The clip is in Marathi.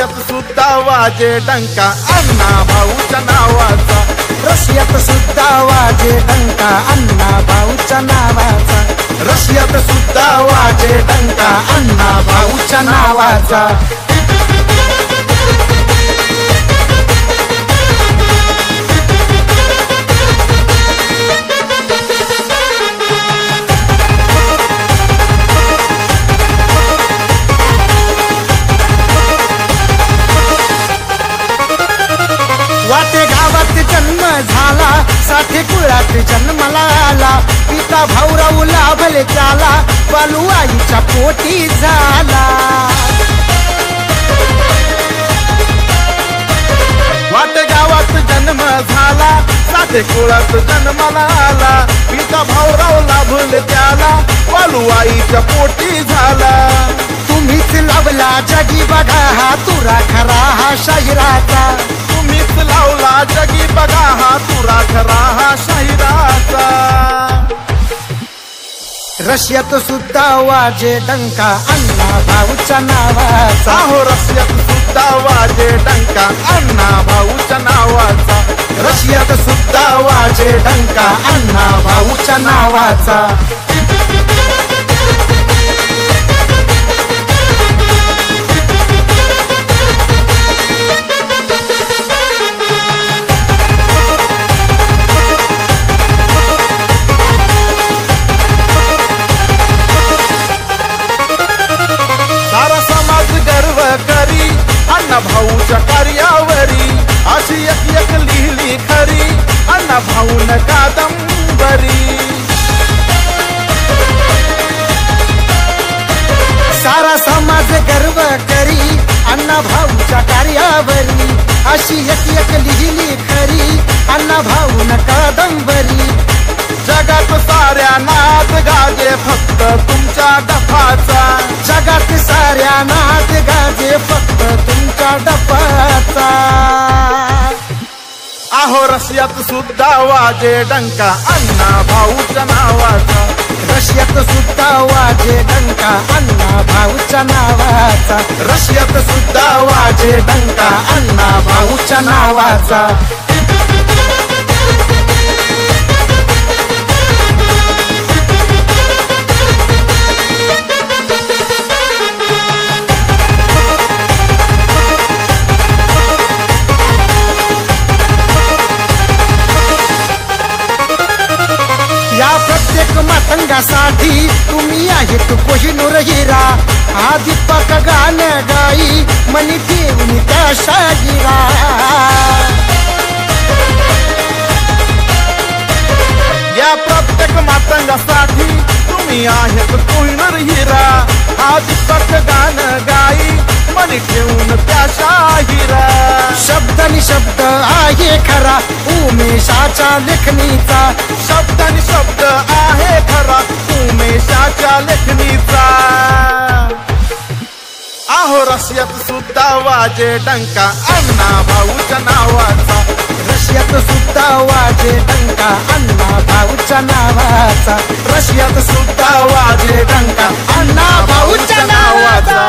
रशियात सुद्धा वाजे डंका अण्णा भाऊच्या नावाचा। रशियात सुद्धा वाजे डंका अण्णा भाऊच्या नावाचा। रशियात सुद्धा वाजे डंका अण्णा भाऊच्या नावाचा। वाटे गावात जन्म झाला, साठे कुळात जन्मला आला। पिता भाऊराव लाभले त्याला, बालू आईच्या पोटी झाला। वाटे गावात जन्म झाला, साठे कुळात जन्मला आला। पिता भाऊराव लाभले त्याला, बालू आईच्या पोटी झाला। तुम्हीच लावला जगी बघा हा तुरा खरा हा शाहिराचा। तुम्हीच लावला जगी बघा हा तुरा खरा हा शाहिराचा। रशियात सुद्धा वाजे डंका अण्णा भाऊच्या नावाचा। हो रशियात सुद्धा वाजे डंका अण्णा भाऊच्या नावाचा। रशियात सुद्धा वाजे डंका अण्णा भाऊच्या नावाचा। करी अण्णा भाऊच्या कार्यावरी, अशी एक लिहिली खरी अण्णा भाऊन कादंबरी। सारा समाज गर्व करी अण्णा भाऊच्या कार्यावरी, अशी एक लिहिली खरी अण्णा भाऊन कादंबरी। जगात साऱ्या नाद गाजे फक्त तुमच्या डफाचा। जगात साऱ्या नाद गाजे फक्त तुमच्या डफाचा। आहो रशियात सुद्धा वाजे डंका अण्णा भाऊच्या नावाचा। रशियात सुद्धा वाजे डंका अण्णा भाऊच्या नावाचा। रशियात सुद्धा वाजे डंका अण्णा भाऊच्या नावाचा। या प्रत्येक मतंगासाठी तुम्ही आहेत कोहिनूर हिरा। हा दीपक गाण गाई मनी ठेवून त्या शाहिरा। या प्रत्येक मातंगासाठी तुम्ही आहेत कोहिनूर हिरा। हा दीपक गाण गाई मनी ठेवून त्या शाहिरा। शब्द निशब्द आहे खरा उमेशाच्या लेखणीचा। शब्द निशब्द आहे खरा उमेशाच्या लेखणीचा। आहो रशियात सुद्धा वाजे डंका अण्णा भाऊच्या नावाचा। रशियात सुद्धा वाजे डंका अण्णा भाऊच्या नावाचा। रशियात सुद्धा वाजे डंका अण्णा भाऊच्या नावाचा।